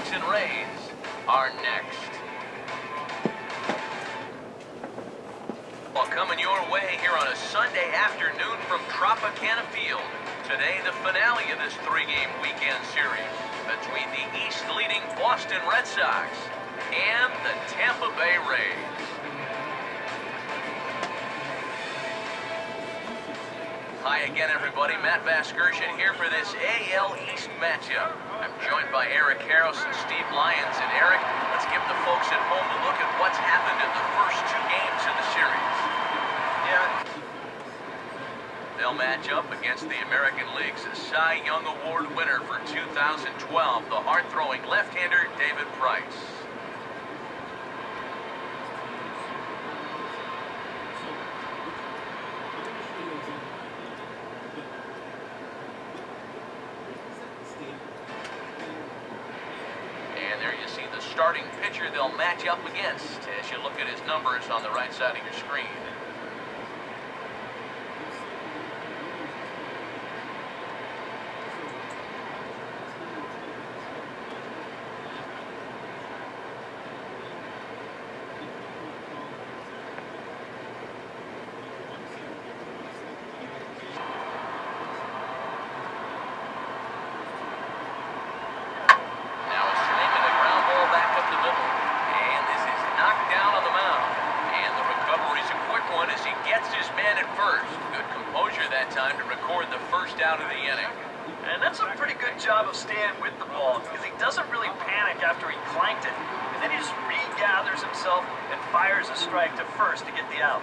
Sox and Rays are next. Well, coming your way here on a Sunday afternoon from Tropicana Field. Today, the finale of this three-game weekend series between the East-leading Boston Red Sox and the Tampa Bay Rays. Hi again, everybody. Matt Vasgersian here for this AL East matchup. I'm joined by Eric Harris and Steve Lyons. And Eric, let's give the folks at home a look at what's happened in the first two games of the series. Yeah. They'll match up against the American League's Cy Young Award winner for 2012, the hard-throwing left-hander David Price. And there you see the starting pitcher they'll match up against as you look at his numbers on the right side of your screen. Time to record the first out of the inning. And that's a pretty good job of staying with the ball because he doesn't really panic after he clanked it. And then he just regathers himself and fires a strike to first to get the out.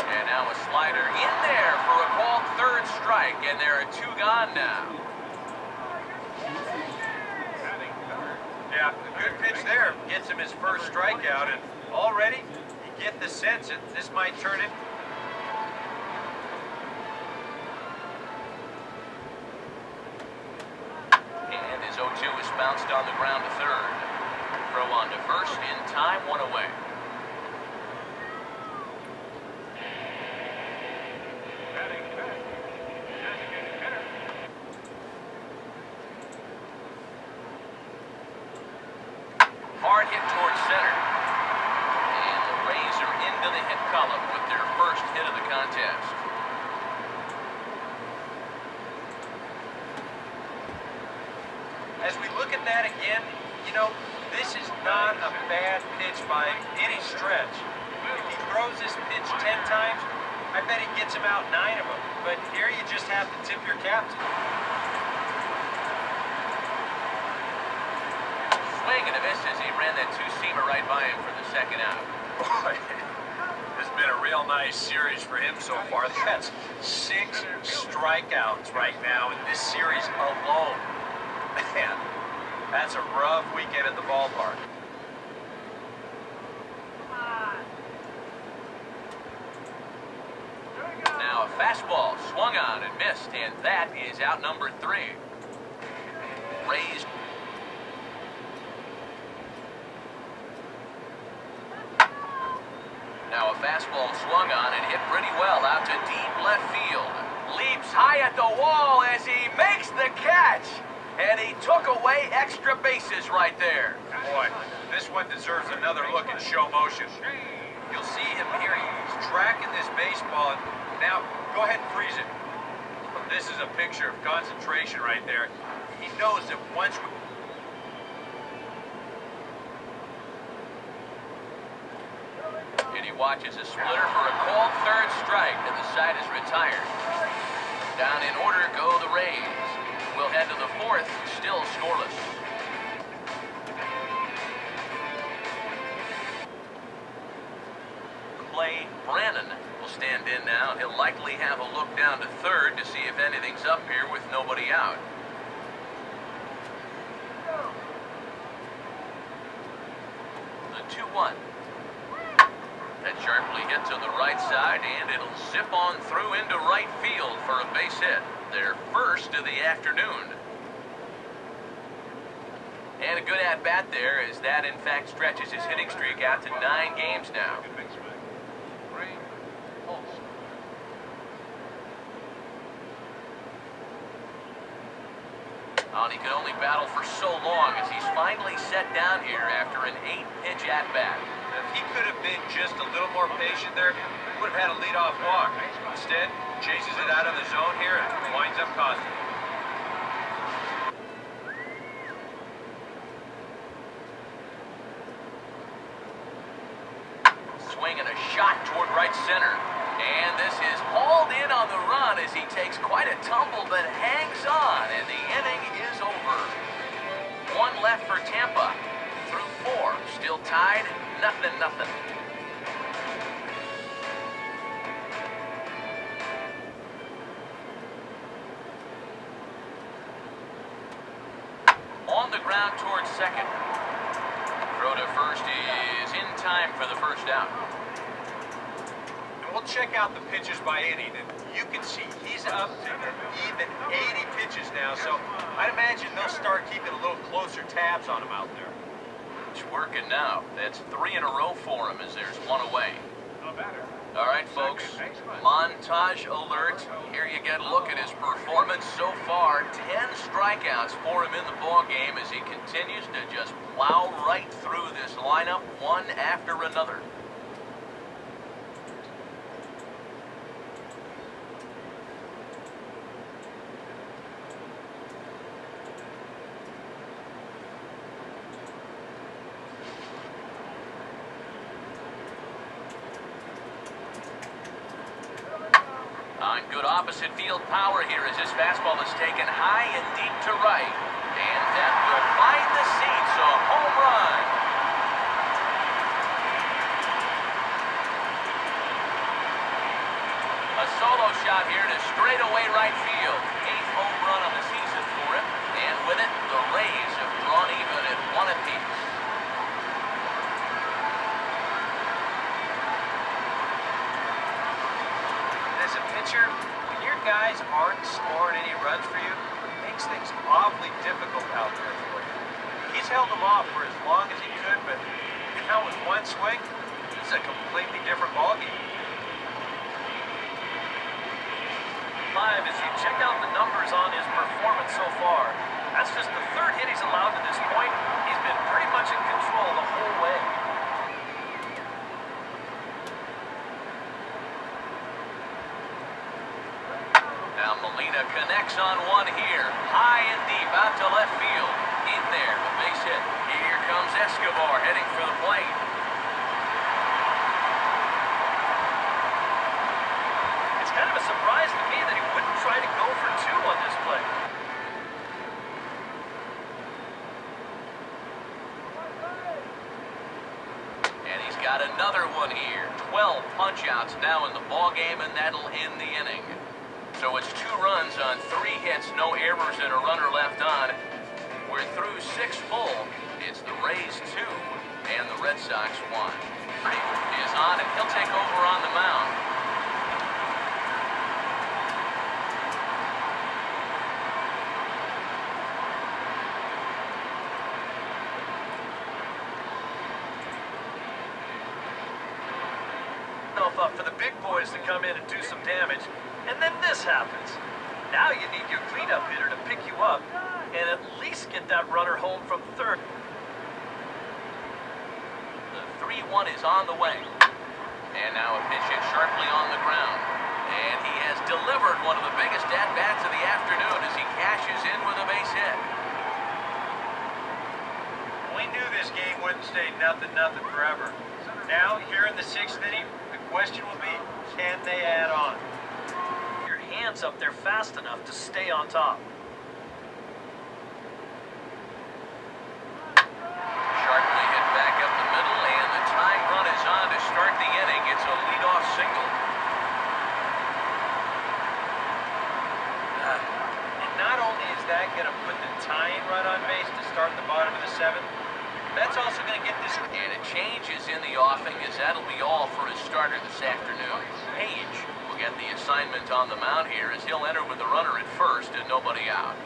And now a slider in there for a called third strike, and there are two gone now. Yeah, a good pitch there gets him his first strikeout, and already you get the sense that this might turn it. And his 0-2 is bounced on the ground to third. Throw on to first in time, one away. Hard hit towards center. And the Rays are into the hit column with their first hit of the contest. As we look at that again, you know, this is not a bad pitch by any stretch. If he throws this pitch 10 times, I bet he gets him out 9 of them. But here you just have to tip your cap to him. Swing and a miss as he ran that two-seamer right by him for the second out. Boy, this has been a real nice series for him so far. That's 6 strikeouts right now in this series alone. Man, that's a rough weekend at the ballpark. Now a fastball swung on and missed, and that is out number 3. Rays. Now a fastball swung on and hit pretty well out to deep left field. Leaps high at the wall as he makes the catch. And he took away extra bases right there. Boy, this one deserves another look in show motion. You'll see him here. He's tracking this baseball. Now, go ahead and freeze it. This is a picture of concentration right there. He knows that once we... And he watches a splitter for a called third strike, and the side is retired. Down in order go the Rays. We'll head to the 4th, still scoreless. Clay Brannon will stand in now. He'll likely have a look down to third to see if anything's up here with nobody out. The 2-1. That sharply hit to the right side, and it'll zip on through into right field for a base hit. Their first of the afternoon. And a good at-bat there, as that, in fact, stretches his hitting streak out to 9 games now. Oh, and he could only battle for so long as he's finally set down here after an 8-pitch at-bat. If he could have been just a little more patient there, he would have had a leadoff walk. Instead, chases it out of the zone here and winds up costing it. Swinging a shot toward right center. And this is hauled in on the run as he takes quite a tumble but hangs on, and the inning is over. One left for Tampa. Through 4, still tied, 0-0. On the ground towards second. Throw to first is in time for the first out. We'll check out the pitches by inning, and you can see he's up to even 80 pitches now, so I'd imagine they'll start keeping a little closer tabs on him out there. It's working now. That's 3 in a row for him as there's one away. All right, folks, montage alert. Here you get a look at his performance so far. 10 strikeouts for him in the ball game as he continues to just plow right through this lineup one after another. On good opposite field power here as his fastball is taken high and deep to right. And that will find the seats, a home run. A solo shot here to straightaway right field. 8th home run on the season for him. And with it, the Rays have drawn even at 1 apiece. As a pitcher, when your guys aren't scoring any runs for you, it makes things awfully difficult out there for you. He's held them off for as long as he could, but now with one swing, it's a completely different ballgame. Live as you check out the numbers on his performance so far. That's just the 3rd hit he's allowed to this point. He's been pretty much in control the whole way. Now Molina connects on one here. High and deep out to left field. In there, the base hit. Here comes Escobar heading for the plate. It's kind of a surprise to me that he wouldn't try to go for 2 on this play. And he's got another one here. 12 punch-outs now in the ballgame, and that'll end the inning. So it's 2 runs on 3 hits, no errors, and a runner left on. We're through 6 full. It's the Rays 2 and the Red Sox 1. Is on, and he'll take over on the mound. Up for the big boys to come in and do some damage, and then this happens. Now you need your cleanup hitter to pick you up and at least get that runner home from third. The 3-1 is on the way. And now a pitch hit sharply on the ground. And he has delivered one of the biggest at-bats of the afternoon as he cashes in with a base hit. We knew this game wouldn't stay 0-0 forever. Now, here in the 6th inning, the question will be, can they add on? Your hands up there fast enough to stay on top. Sharply hit back up the middle, and the tying run is on to start the inning. It's a leadoff single. And not only is that going to put the tying run on base to start the bottom of the 7th, that's also going to get this... And a change is in the offing, as that'll be all for his starter this afternoon. Page will get the assignment on the mound here as he'll enter with the runner at first and nobody out.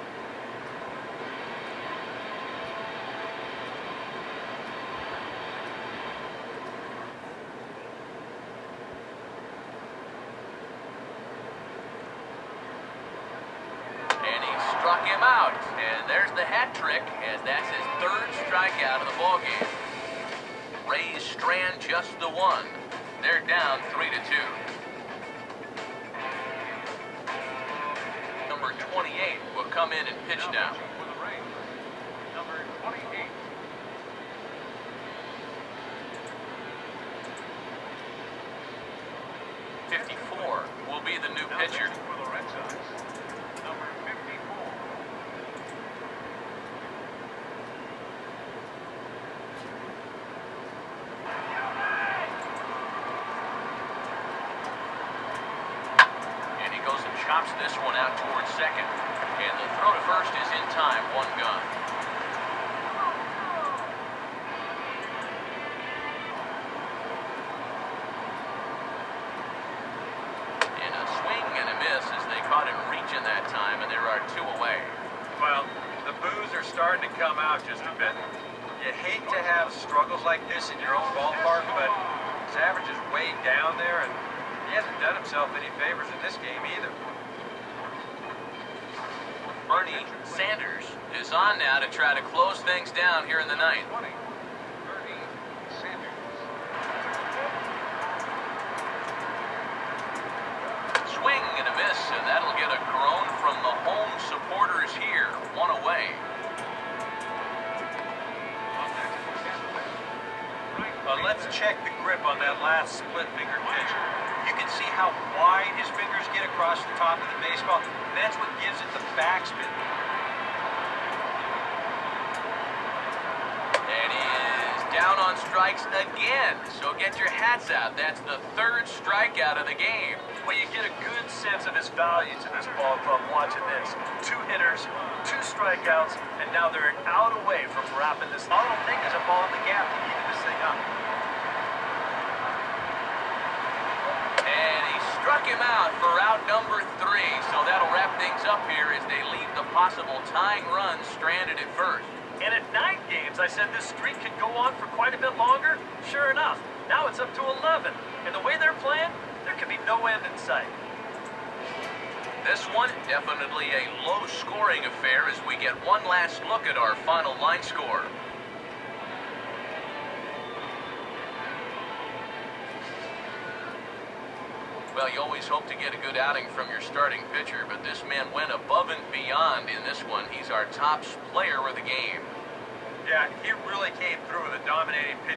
And he struck him out. And there's the hat trick, as that's his third strikeout of the ballgame. Rays strand just the one. They're down 3-2. Number 28 will come in and pitch now. Number 28. 54 will be the new pitcher. For the Red Sox, number 54. And he goes and chops this one out towards second. And the throw to first is in time, one gun. And a swing and a miss as they caught him reaching that time, and there are two away. Well, the boos are starting to come out just a bit. You hate to have struggles like this in your own ballpark, but his average is way down there, and he hasn't done himself any favors in this game either. Bernie Sanders is on now to try to close things down here in the ninth. Swing and a miss, and that'll get a groan from the home supporters here. One away. Let's check the grip on that last split finger pitch. You can see how wide his fingers get across the top of the baseball. That's what gives it the backspin. And he is down on strikes again. So get your hats out. That's the third strikeout of the game. Well, you get a good sense of his value to this ball club watching this. 2 hitters, 2 strikeouts, and now they're an out away from wrapping this. I don't think there's a ball in the gap to even this thing up. And he struck him out for out number 3. So that'll wrap things up here as they leave the possible tying run stranded at first. And at 9 games, I said this streak could go on for quite a bit longer. Sure enough, now it's up to 11. And the way they're playing, there could be no end in sight. This one, definitely a low-scoring affair as we get one last look at our final line score. Well, you always hope to get a good outing from your starting pitcher, but this man went above and beyond in this one. He's our top player of the game. Yeah, he really came through with a dominating pitch.